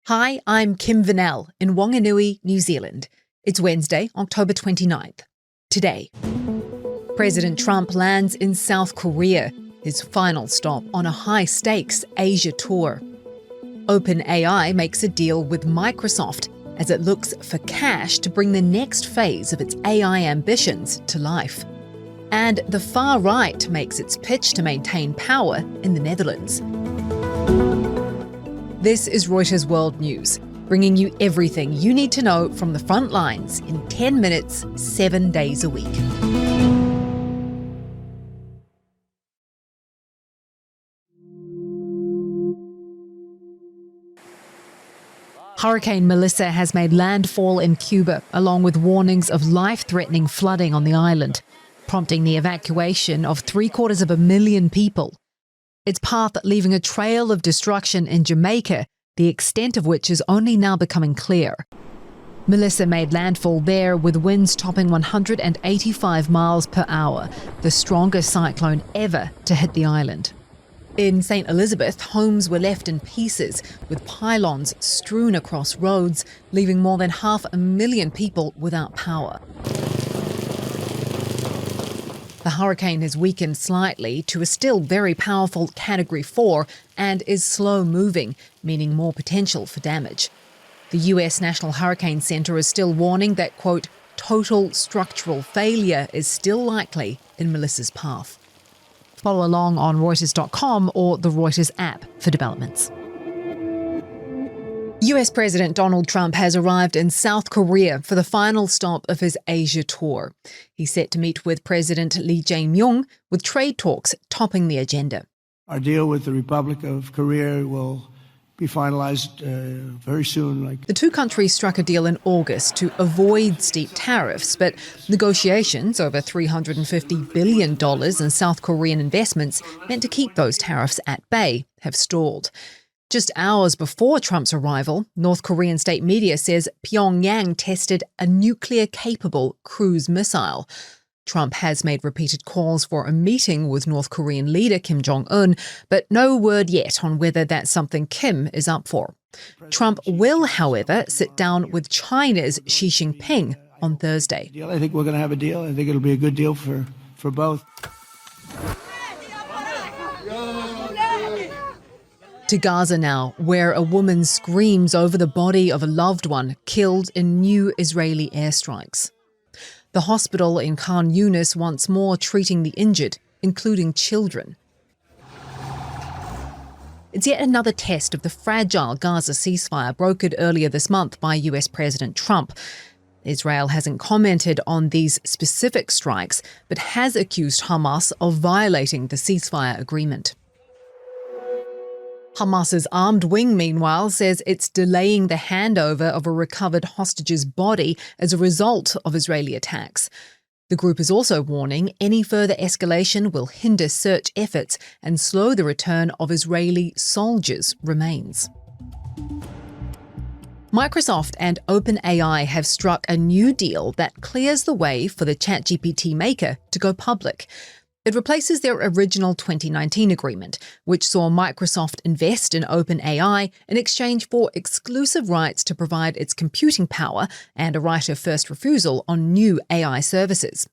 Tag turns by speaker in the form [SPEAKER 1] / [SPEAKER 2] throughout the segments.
[SPEAKER 1] Hi, I'm Kim Vanell in Whanganui, New Zealand. It's Wednesday, October 29th. Today, President Trump lands in South Korea, his final stop on a high-stakes Asia tour. OpenAI makes a deal with Microsoft as it looks for cash to bring the next phase of its AI ambitions to life. And the far right makes its pitch to maintain power in the Netherlands. This is Reuters World News, bringing you everything you need to know from the front lines in 10 minutes, 7 days a week. Hurricane Melissa has made landfall in Cuba, along with warnings of life-threatening flooding on the island, prompting the evacuation of 750,000 people. Its path leaving a trail of destruction in Jamaica, the extent of which is only now becoming clear. Melissa made landfall there with winds topping 185 miles per hour, the strongest cyclone ever to hit the island. In St. Elizabeth, homes were left in pieces, with pylons strewn across roads, leaving more than 500,000 people without power. The hurricane has weakened slightly to a still very powerful Category 4 and is slow-moving, meaning more potential for damage. The US National Hurricane Center is still warning that, quote, total structural failure is still likely in Melissa's path. Follow along on Reuters.com or the Reuters app for developments. US President Donald Trump has arrived in South Korea for the final stop of his Asia tour. He's set to meet with President Lee Jae-myung, with trade talks topping the agenda.
[SPEAKER 2] Our deal with the Republic of Korea will be finalized very soon.
[SPEAKER 1] The two countries struck a deal in August to avoid steep tariffs, but negotiations over $350 billion in South Korean investments meant to keep those tariffs at bay have stalled. Just hours before Trump's arrival, North Korean state media says Pyongyang tested a nuclear-capable cruise missile. Trump has made repeated calls for a meeting with North Korean leader Kim Jong-un, but no word yet on whether that's something Kim is up for. Trump will, however, sit down with China's Xi Jinping on Thursday.
[SPEAKER 2] I think we're going to have a deal. I think it'll be a good deal for both.
[SPEAKER 1] To Gaza now, where a woman screams over the body of a loved one killed in new Israeli airstrikes. The hospital in Khan Yunis once more treating the injured, including children. It's yet another test of the fragile Gaza ceasefire brokered earlier this month by US President Trump. Israel hasn't commented on these specific strikes, but has accused Hamas of violating the ceasefire agreement. Hamas's armed wing, meanwhile, says it's delaying the handover of a recovered hostage's body as a result of Israeli attacks. The group is also warning any further escalation will hinder search efforts and slow the return of Israeli soldiers' remains. Microsoft and OpenAI have struck a new deal that clears the way for the ChatGPT maker to go public. It replaces their original 2019 agreement, which saw Microsoft invest in OpenAI in exchange for exclusive rights to provide its computing power and a right of first refusal on new AI services.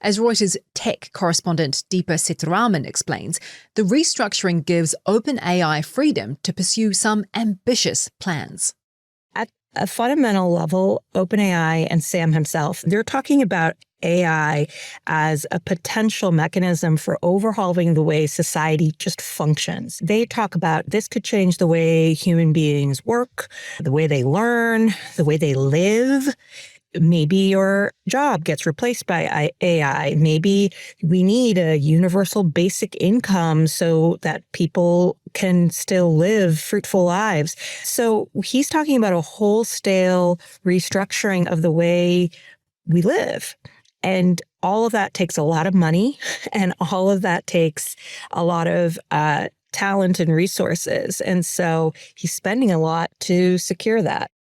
[SPEAKER 1] As Reuters tech correspondent Deepa Sitharaman explains, the restructuring gives OpenAI freedom to pursue some ambitious plans.
[SPEAKER 3] At a fundamental level, OpenAI and Sam himself, they're talking about AI as a potential mechanism for overhauling the way society just functions. They talk about this could change the way human beings work, the way they learn, the way they live. Maybe your job gets replaced by AI. Maybe we need a universal basic income so that people can still live fruitful lives. So he's talking about a wholesale restructuring of the way we live. And all of that takes a lot of money, and all of that takes a lot of talent and resources. And so he's spending a lot to secure that.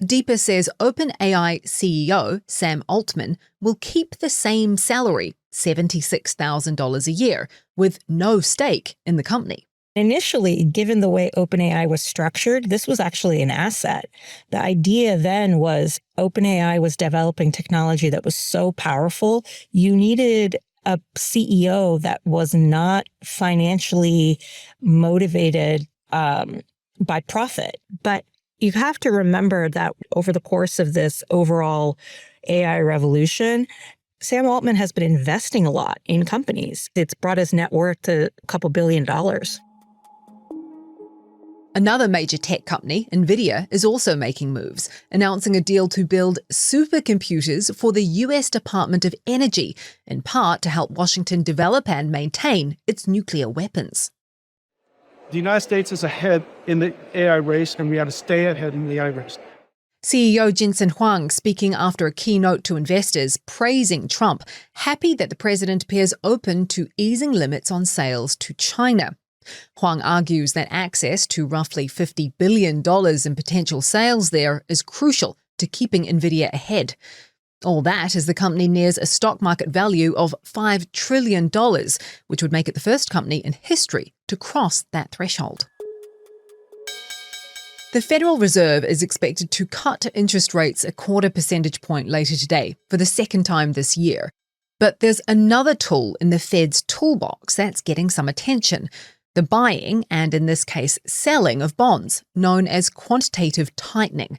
[SPEAKER 1] Deepa says OpenAI CEO Sam Altman will keep the same salary, $76,000 a year, with no stake in the company.
[SPEAKER 3] Initially, given the way OpenAI was structured, this was actually an asset. The idea then was OpenAI was developing technology that was so powerful, you needed a CEO that was not financially motivated by profit. But you have to remember that over the course of this overall AI revolution, Sam Altman has been investing a lot in companies. It's brought his net worth to a couple $2 billion.
[SPEAKER 1] Another major tech company, Nvidia, is also making moves, announcing a deal to build supercomputers for the US Department of Energy, in part to help Washington develop and maintain its nuclear weapons.
[SPEAKER 4] The United States is ahead in the AI race, and we have to stay ahead in the AI race.
[SPEAKER 1] CEO Jensen Huang speaking after a keynote to investors, praising Trump, happy that the president appears open to easing limits on sales to China. Huang argues that access to roughly $50 billion in potential sales there is crucial to keeping Nvidia ahead. All that as the company nears a stock market value of $5 trillion, which would make it the first company in history to cross that threshold. The Federal Reserve is expected to cut interest rates a 0.25 percentage point later today for the second time this year. But there's another tool in the Fed's toolbox that's getting some attention. The buying, and in this case selling, of bonds, known as quantitative tightening.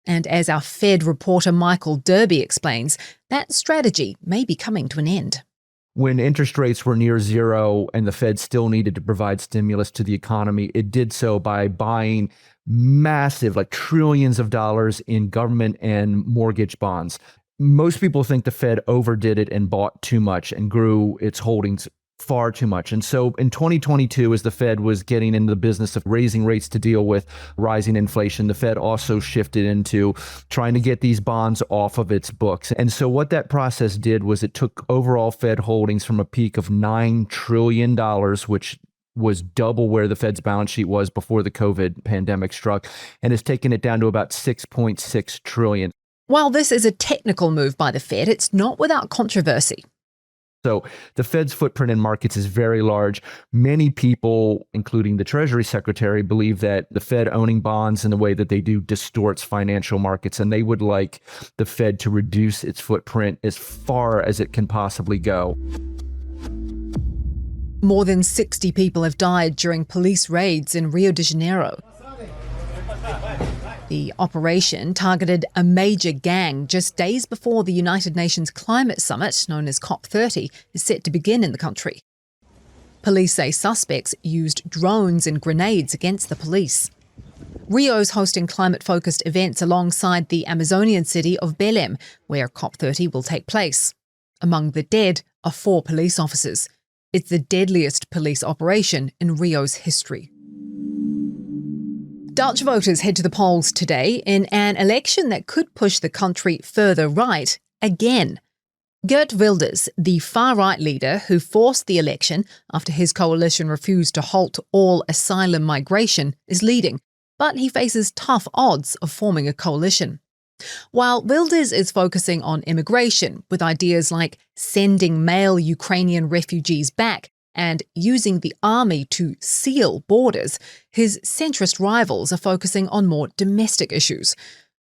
[SPEAKER 1] And as our Fed reporter Michael Derby explains, that strategy may be coming to an end.
[SPEAKER 5] When interest rates were near zero and the Fed still needed to provide stimulus to the economy, it did so by buying massive, like trillions of dollars in government and mortgage bonds. Most people think the Fed overdid it and bought too much and grew its holdings far too much. And so in 2022, as the Fed was getting into the business of raising rates to deal with rising inflation, the Fed also shifted into trying to get these bonds off of its books. And so what that process did was it took overall Fed holdings from a peak of $9 trillion, which was double where the Fed's balance sheet was before the COVID pandemic struck, and has taken it down to about $6.6 trillion.
[SPEAKER 1] While this is a technical move by the Fed, it's not without controversy.
[SPEAKER 5] So the Fed's footprint in markets is very large. Many people, including the Treasury Secretary, believe that the Fed owning bonds in the way that they do distorts financial markets, and they would like the Fed to reduce its footprint as far as it can possibly go.
[SPEAKER 1] More than 60 people have died during police raids in Rio de Janeiro. The operation targeted a major gang just days before the United Nations Climate Summit, known as COP30, is set to begin in the country. Police say suspects used drones and grenades against the police. Rio's hosting climate-focused events alongside the Amazonian city of Belém, where COP30 will take place. Among the dead are 4 police officers. It's the deadliest police operation in Rio's history. Dutch voters head to the polls today in an election that could push the country further right again. Geert Wilders, the far-right leader who forced the election after his coalition refused to halt all asylum migration, is leading, but he faces tough odds of forming a coalition. While Wilders is focusing on immigration, with ideas like sending male Ukrainian refugees back and using the army to seal borders, his centrist rivals are focusing on more domestic issues.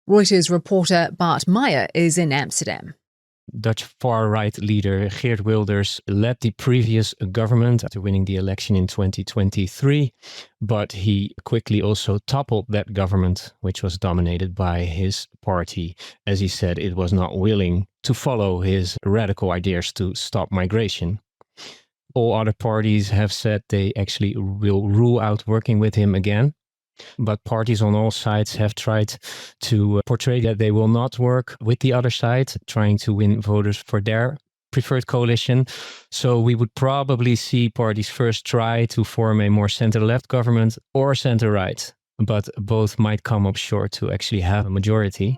[SPEAKER 1] Reuters reporter Bart Meijer is in Amsterdam.
[SPEAKER 6] Dutch far-right leader Geert Wilders led the previous government after winning the election in 2023, but he quickly also toppled that government, which was dominated by his party, as he said it was not willing to follow his radical ideas to stop migration. All other parties have said they actually will rule out working with him again. But parties on all sides have tried to portray that they will not work with the other side, trying to win voters for their preferred coalition. So we would probably see parties first try to form a more center-left government or center-right. But both might come up short to actually have a majority.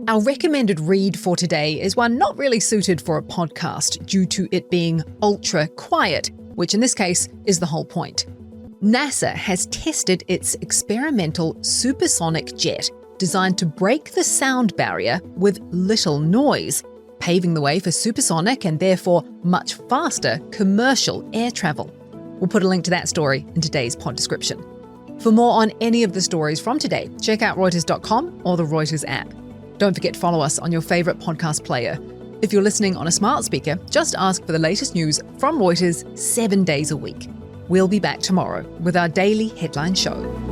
[SPEAKER 1] Our recommended read for today is one not really suited for a podcast due to it being ultra quiet, which in this case is the whole point. NASA has tested its experimental supersonic jet designed to break the sound barrier with little noise, paving the way for supersonic and therefore much faster commercial air travel. We'll put a link to that story in today's pod description. For more on any of the stories from today, check out Reuters.com or the Reuters app. Don't forget to follow us on your favourite podcast player. If you're listening on a smart speaker, just ask for the latest news from Reuters 7 days a week. We'll be back tomorrow with our daily headline show.